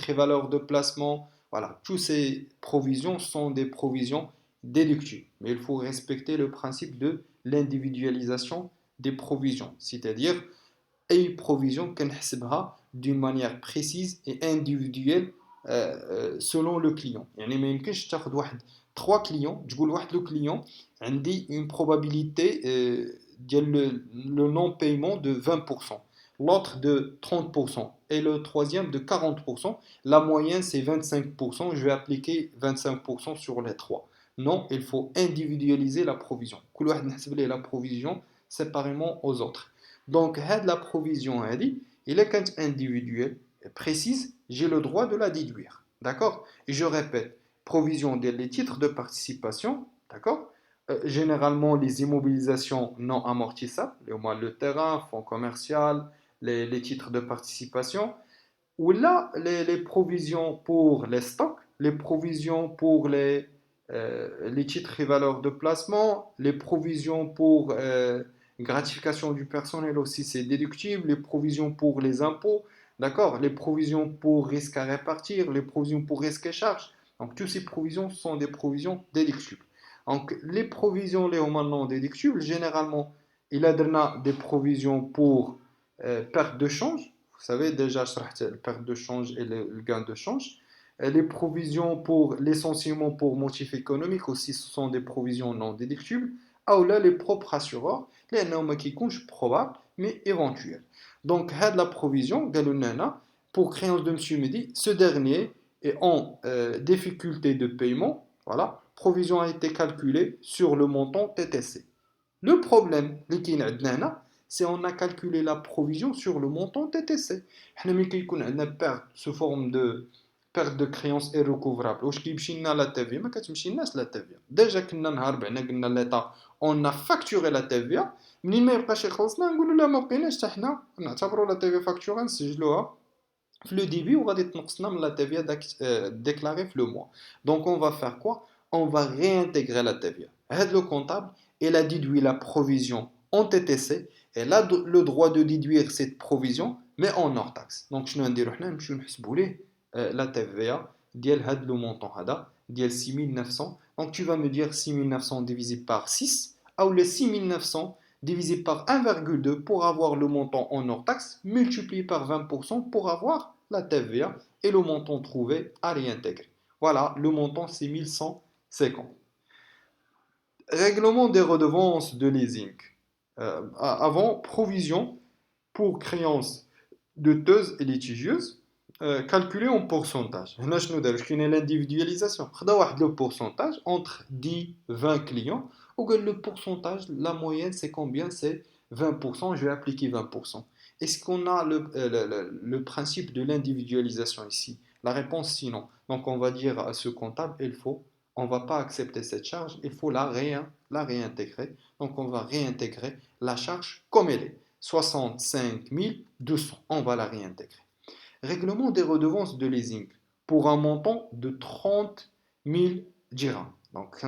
et valeurs de placement, voilà, toutes ces provisions sont des provisions déductibles. Mais il faut respecter le principe de l'individualisation des provisions, c'est-à-dire أي provision كنحسبها d'une manière précise et individuelle selon le client. يعني ما يمكنش تاخذ واحد 3 clients تقول واحد لو client عندي une probabilité ديال le non paiement de 20%, l'autre de 30% et le troisième de 40%. La moyenne c'est 25%, je vais appliquer 25% sur les trois. Non, il faut individualiser la provision. كل واحد نحسب ليه la provision séparément aux autres. Donc, la provision, il est quand individuelle et précise, j'ai le droit de la déduire. D'accord? Et je répète, provision des titres de participation, d'accord? Généralement, les immobilisations non amortissables, au moins le terrain, fonds commercial, les titres de participation, ou là, les provisions pour les stocks, les provisions pour les titres et valeurs de placement, les provisions pour gratification du personnel aussi, c'est déductible, les provisions pour les impôts, d'accord, les provisions pour risques à répartir, les provisions pour risques et charges. Donc, toutes ces provisions sont des provisions déductibles. Donc, les provisions les maintenant déductibles, généralement, il a des provisions pour perte de change. Vous savez déjà, la perte de change et le gain de change. Les provisions pour licenciement pour motif économique aussi, ce sont des provisions non déductibles. Ah, ou là, les propres assureurs, لأنه ما كيكونش probable mais éventuelle. Donc, la provision, pour créance de M. Mehdi, ce dernier est en difficulté de paiement. Voilà, provision a été calculée sur le montant TTC. Le problème, c'est qu'on a calculé la provision sur le montant TTC. On a une perte sous forme de perte de créance irrecouvrable. واش كيمشي لنا لا تي في ما كتمشيلناش لا تي في ديجا كنا نهار بعنا قلنا ليطا اون فاكتوري لا تي في منين ما يبقاش يخلصنا نقولوا لا ما بقيناش حتى حنا نعتبروا لا تي في فاكتوري نسجلوها في لو ديبي وغادي تنقصنا من لا تي في déclarée في لو موا. Donc on va faire quoi? On va réintégrer la TVA. Le comptable, il a déduit la provision en TTC, et a le droit de déduire cette provision, mais en hors taxe. Donc, je vais la TVA, le montant, ديال 6900. Donc, tu vas me dire 6900 divisé par 6, ou les 6900 divisé par 1,2 pour avoir le montant en hors taxe, multiplié par 20% pour avoir la TVA et le montant trouvé à réintégrer. Voilà, le montant c'est 1150. Règlement des redevances de leasing. Avant, provision pour créances douteuses et litigieuses, calculée en pourcentage. Là, je nous donne l'individualisation. On a le pourcentage entre 10 20 clients. Ou le pourcentage, la moyenne, c'est combien? C'est 20%. Je vais appliquer 20%. Est-ce qu'on a le principe de l'individualisation ici? La réponse, sinon. Donc, on va dire à ce comptable, on ne va pas accepter cette charge, il faut la réintégrer. Donc, on va réintégrer la charge comme elle est. 65 200, on va la réintégrer. Règlement des redevances de leasing pour un montant de 30 000 dirhams. Donc,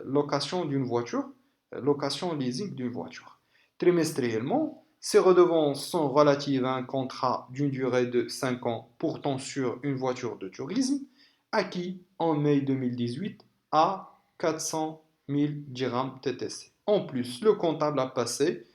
location d'une voiture, location leasing d'une voiture. Trimestriellement, ces redevances sont relatives à un contrat d'une durée de 5 ans portant sur une voiture de tourisme acquis en mai 2018 à 400 000 dirhams TTC. En plus, le comptable a passé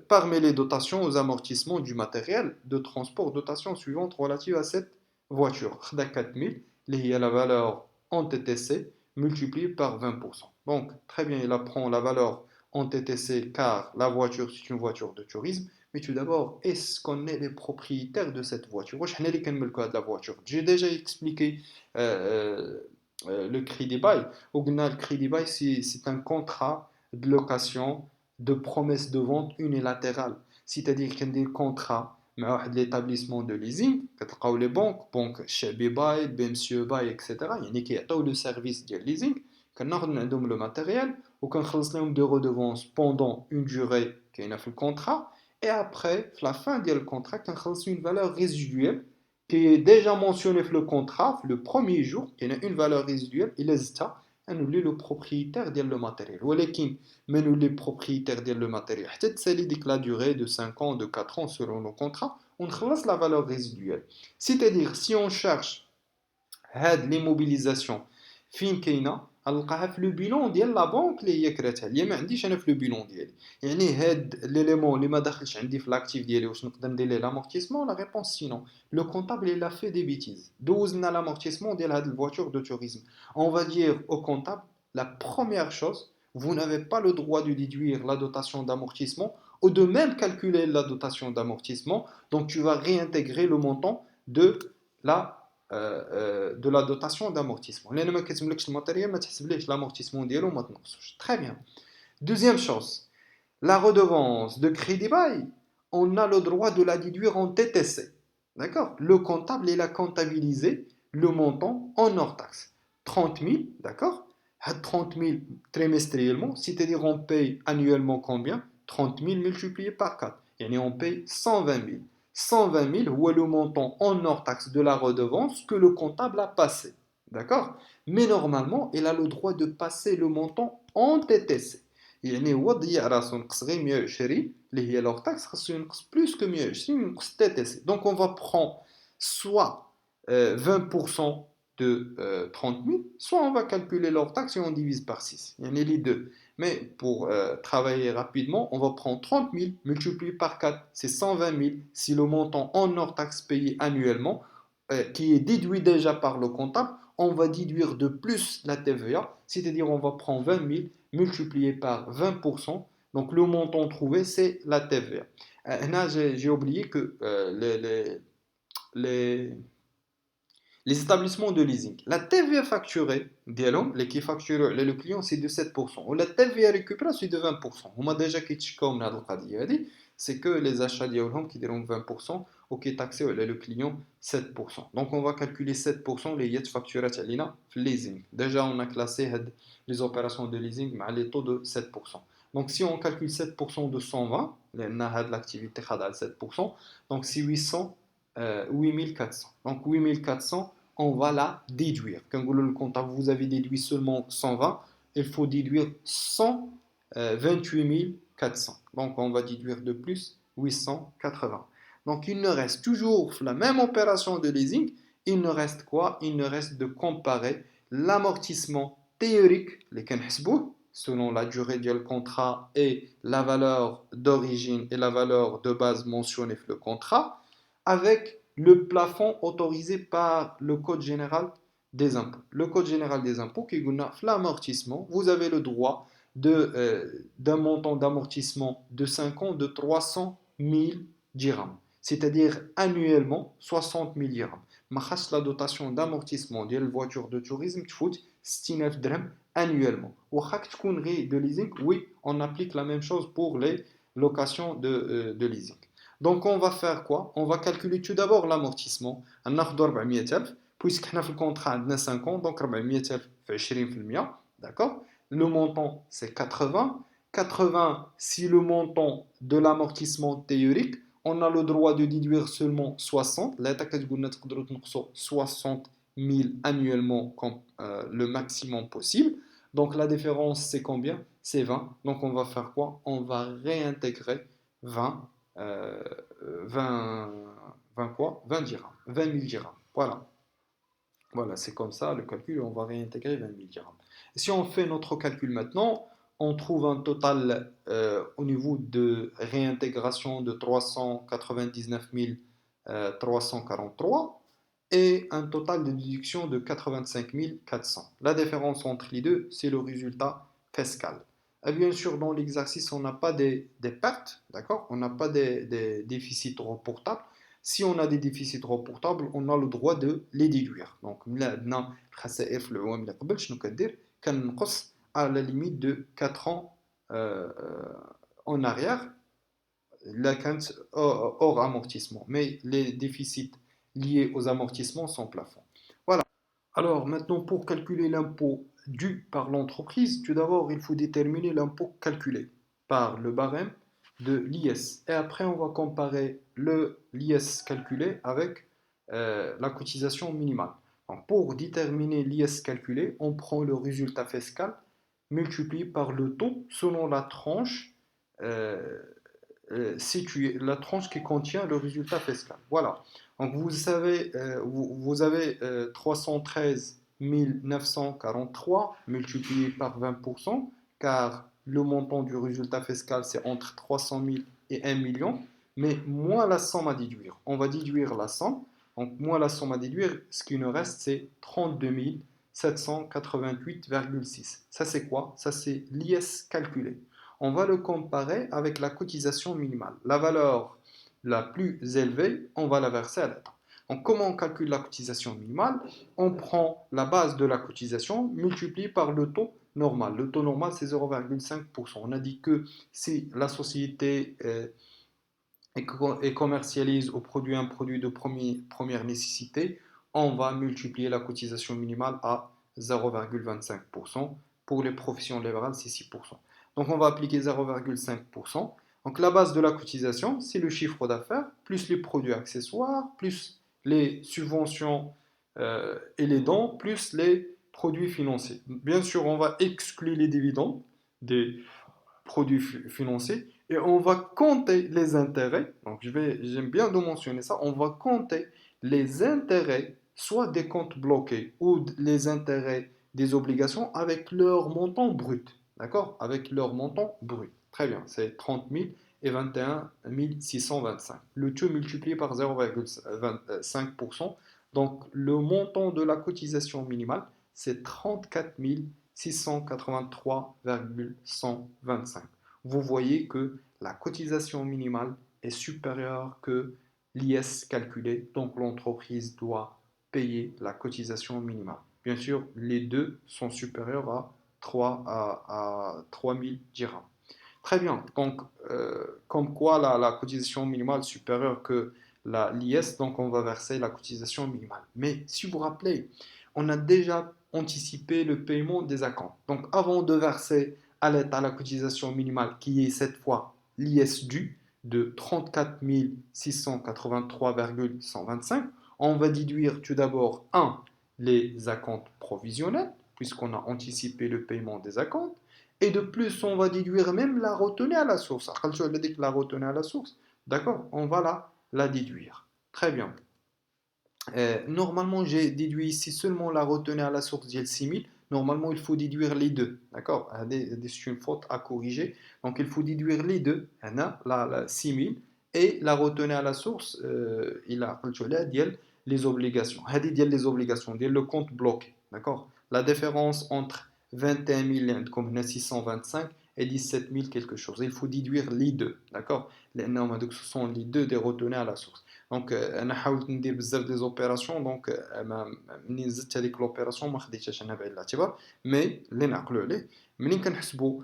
parmi les dotations aux amortissements du matériel de transport, dotations suivantes relatives à cette voiture. 4 000, la valeur en TTC multipliée par 20%. Donc, très bien, il apprend la valeur en TTC car la voiture, c'est une voiture de tourisme. Mais tout d'abord, est-ce qu'on est les propriétaires de cette voiture? J'ai déjà expliqué le crédit bail. Le crédit bail, c'est un contrat de location de promesse de vente unilatérale. C'est-à-dire qu'il y a des contrats avec l'établissement de leasing, les banques, Chebi Bail, BMC Bail, etc. Il y a le service de leasing, qu'on a le matériel, ou qu'on a des redevances pendant une durée qui est dans le contrat. Et après, à la fin du contrat, quand on a une valeur résiduelle qui est déjà mentionnée dans le contrat, le premier jour, il y a une valeur résiduelle, il est annulé le propriétaire du matériel. Mais nous, les propriétaires du matériel, peut-être la durée de 5 ans, de 4 ans selon le contrat, on relance la valeur résiduelle. C'est-à-dire, si on cherche l'immobilisation fin كاينه غنلقاها في لو بيلون ديال لا بانك اللي هي كراتها لي ما عنديش انا في لو بيلون ديالي يعني هاد ليليمون اللي ما داخلش عندي في لاكتيف ديالي واش نقدر ندير ليه لامورتيسمون لا ريبونس سينون لو كونطابل il a fait des bêtises دوزنا l'amortissement ديال هاد الفواتور دو tourisme on va dire au comptable la première chose vous n'avez pas le droit de déduire la dotation d'amortissement ou de même calculer la dotation d'amortissement donc tu vas réintégrer le montant de la dotation d'amortissement. Très bien. Deuxième chose, la redevance de crédit bail, on a le droit de la déduire en TTC. D'accord? Le comptable, il a comptabilisé le montant en hors taxe. 30 000, d'accord? 30 000 trimestriellement, c'est-à-dire on paye annuellement combien? 30 000 multiplié par 4. Et on paye 120 000. 120 000 ou le montant en hors taxe de la redevance que le comptable a passé. D'accord? Mais normalement, il a le droit de passer le montant en TTC. يعني هو ضيع راسو نقص غير 120 اللي هي لور تاكس خاصو ينقص بلوس كو 120 ينقص تي تي سي دونك اون فا برون soit 20% de 30 000 soit on va calculer leur taxe et on divise par 6 يعني les deux. Mais pour travailler rapidement, on va prendre 30 000 multiplié par 4, c'est 120 000. Si le montant en hors taxe payé annuellement, qui est déduit déjà par le comptable, on va déduire de plus la TVA, c'est-à-dire on va prendre 20 000 multiplié par 20%, Donc le montant trouvé, c'est la TVA. Là, j'ai oublié que les, les établissements de leasing, la TVA facturée, les qui facturent le client, c'est de 7%. Ou la TVA récupérée, c'est de 20%. On m'a déjà dit comme c'est que les achats d'Yolom qui diront 20% ou qui taxé le client 7%. Donc on va calculer 7% les yachts facturés à leasing. Déjà on a classé les opérations de leasing à les taux de 7%. Donc si on calcule 7% de 120, l'activité à 7%, donc c'est 800, 8400. Donc 8400, on va la déduire. Quand le comptable, vous avez déduit seulement 120, il faut déduire 128 400. Donc on va déduire de plus 880. Donc il ne reste toujours la même opération de leasing. Il ne reste quoi? Il ne reste de comparer l'amortissement théorique, les selon la durée du contrat et la valeur d'origine et la valeur de base mentionnée dans le contrat, avec le plafond autorisé par le Code général des impôts. Le Code général des impôts qui dit l'amortissement, vous avez le droit d'un montant d'amortissement de 5 ans de 300 000 dirhams, c'est-à-dire annuellement 60 000 dirhams. Ma la dotation d'amortissement de la voiture de tourisme te fout 69 dirhams annuellement. Ou de leasing, oui, on applique la même chose pour les locations de leasing. Donc on va faire quoi? On va calculer tout d'abord l'amortissement. On a 400 000, puisqu'on a le contrat de 5 ans, donc 400 000 fait 20%, d'accord? Le montant c'est 80. 80, si le montant de l'amortissement théorique, on a le droit de déduire seulement 60. Là, tu as 60 000 annuellement comme le maximum possible. Donc la différence c'est combien? C'est 20. Donc on va faire quoi? On va réintégrer 20 euh, 20, 20 quoi? 20 dirhams, 20 000 dirhams. Voilà, voilà, c'est comme ça le calcul, on va réintégrer 20 000 dirhams. Si on fait notre calcul maintenant, on trouve un total au niveau de réintégration de 399 343 et un total de déduction de 85 400. La différence entre les deux, c'est le résultat fiscal. Et bien sûr, dans l'exercice, on n'a pas des pertes, d'accord? On n'a pas des déficits reportables. Si on a des déficits reportables, on a le droit de les déduire. Donc, là, à la limite de 4 ans en arrière, hors amortissement. Mais les déficits liés aux amortissements sont plafonds. Voilà. Alors maintenant, pour calculer l'impôt dû par l'entreprise, tout d'abord, il faut déterminer l'impôt calculé par le barème de l'IS. Et après, on va comparer l'IS calculé avec la cotisation minimale. Donc, pour déterminer l'IS calculé, on prend le résultat fiscal multiplié par le taux selon la tranche euh, la tranche qui contient le résultat fiscal. Voilà. Donc vous savez, vous avez 313 943 multiplié par 20%, car le montant du résultat fiscal, c'est entre 300 000 et 1 million, mais moins la somme à déduire. On va déduire la somme. Donc moins la somme à déduire, ce qui nous reste, c'est 32 788,6. Ça, c'est quoi? Ça, c'est l'IS calculé. On va le comparer avec la cotisation minimale. La valeur la plus élevée, on va la verser à l'État. Donc, comment on calcule la cotisation minimale? On prend la base de la cotisation multipliée par le taux normal. Le taux normal, c'est 0,5%. On a dit que si la société commercialise un produit de première nécessité, on va multiplier la cotisation minimale à 0,25%. Pour les professions libérales, c'est 6%. Donc on va appliquer 0,5%. Donc la base de la cotisation, c'est le chiffre d'affaires, plus les produits accessoires, plus les subventions et les dons, plus les produits financiers. Bien sûr, on va exclure les dividendes des produits financiers et on va compter les intérêts. Donc j'aime bien de mentionner ça. On va compter les intérêts, soit des comptes bloqués ou les intérêts des obligations avec leur montant brut. D'accord? Avec leur montant brut. Très bien, c'est 30 000 et 21 625. Le tout multiplié par 0,5%. Donc le montant de la cotisation minimale, c'est 34 683,125. vous voyez que la cotisation minimale est supérieure que l'IS calculé, donc l'entreprise doit payer la cotisation minimale. Bien sûr, les deux sont supérieurs à 3 000 dirhams. Très bien. Donc, comme quoi la cotisation minimale est supérieure que l'IS, donc on va verser la cotisation minimale. Mais si vous vous rappelez, on a déjà anticipé le paiement des acomptes. Donc, avant de verser à l'État la cotisation minimale, qui est cette fois l'IS due de 34 683,125, on va déduire tout d'abord, les acomptes provisionnels, puisqu'on a anticipé le paiement des acomptes. Et de plus, on va déduire même la retenue à la source. La retenue à la source, d'accord? On va la déduire. Très bien. Normalement, j'ai déduit ici seulement la retenue à la source de 6 000. Normalement, il faut déduire les deux. D'accord? C'est une faute à corriger. Donc, il faut déduire les deux. La 6 000 et la retenue à la source, il a les obligations. Les obligations, le compte bloqué. D'accord? La différence entre 21 000 comme 625 et 17 000 quelque chose. Il faut déduire les deux. D'accord? Ce sont les deux des retenues à la source. دونك انا حاولت ندير بزاف دي زوبيراسيون دونك منين زدت هذيك لوبيراسيون ما خديتهاش انا بعين الاعتبار مي اللي نعقلوا عليه منين كنحسبوا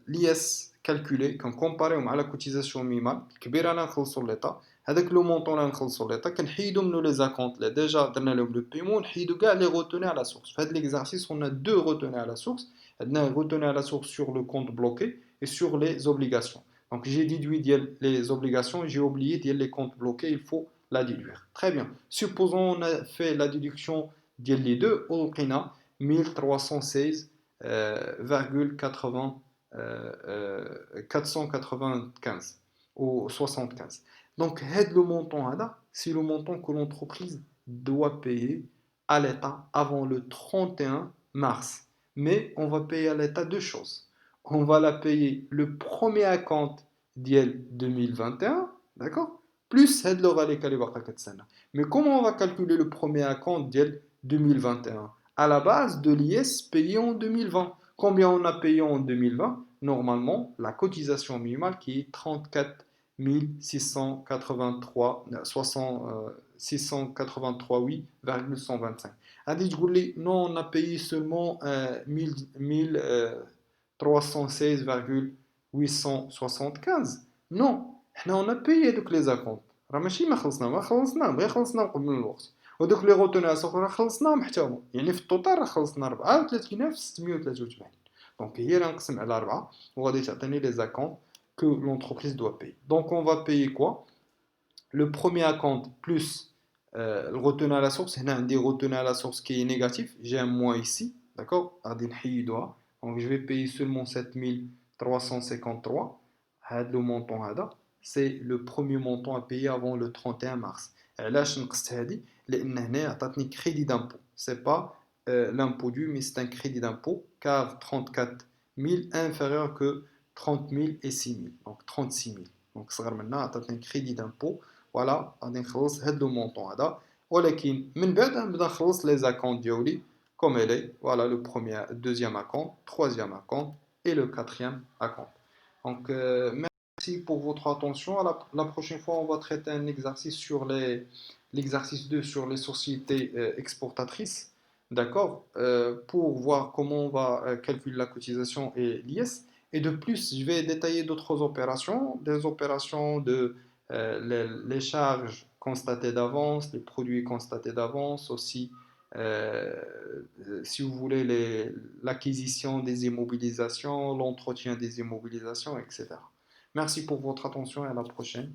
لياس كالكولي كنكومباريو مع لا كوتيزاسيون مينيمال الكبيره اللي نخلصوا ليطا هذاك لو مونطون اللي نخلصوا ليطا كنحيدوا منو لي زاكونت اللي ديجا درنا لهم لو بيمون نحيدوا كاع لي روتوني على سورس في هذا ليكزارسيس on a deux retenues à la source عندنا retenue à la source sur le compte bloqué et sur les obligations. Donc j'ai déduit les obligations, j'ai oublié les comptes bloqués, il faut la déduire. Très bien. Supposons on a fait la déduction les deux, on a 1316,495 ou 75. Donc le montant c'est le montant que l'entreprise doit payer à l'État avant le 31 mars. Mais on va payer à l'État deux choses. On va la payer le premier acompte ديال 2021, d'accord? Plus هاد l'oral اللي باقا كتسنى. Mais comment on va calculer le premier acompte ديال 2021? À la base de l'IS payé en 2020. Combien on a payé en 2020? Normalement, la cotisation minimale qui est 34 683, 683, oui, 125. Adi تقول لي non, on a payé seulement 1316,875. Non, حنا on a payé دوك لي زاكونت راه ماشي ما خلصنا غير خلصنا قبل الوقت ودوك لي غوتوناس اخرى خلصناهم حتى هما يعني في التوتال راه خلصنا 34683. دونك هي اللي نقسم على 4 وغادي تعطيني لي زاكونت que l'entreprise doit payer. Donc on va payer quoi? Le premier acompte plus le retenu à la source. هنا عندي retenu à la source qui est négatif, j'ai un moins ici, d'accord? غادي نحيدوها. Donc je vais payer seulement 7353. Le montant c'est le premier montant à payer avant le 31 mars. علاش نقصت هذه؟ لان هنا عطاتني crédit d'impôt. C'est pas l'impôt dû, mais c'est un crédit d'impôt car 34 000 inférieur que 30 000 et 6 000. Donc 36 000. Donc صغر منها عطاتني crédit d'impôt. فوالا غادي نخلص هاد لو مونطون ولكن من بعد نبدا نخلص لي زاكونت ديالي comme elle est. Voilà le premier, deuxième acompte, troisième acompte et le quatrième acompte. Donc, merci pour votre attention. La prochaine fois, on va traiter un exercice sur l'exercice 2 sur les sociétés exportatrices. D'accord? Pour voir comment on va calculer la cotisation et l'IS. Et de plus, je vais détailler d'autres opérations, des opérations de les charges constatées d'avance, les produits constatés d'avance, aussi euh, si vous voulez l'acquisition des immobilisations, l'entretien des immobilisations, etc. Merci pour votre attention et à la prochaine.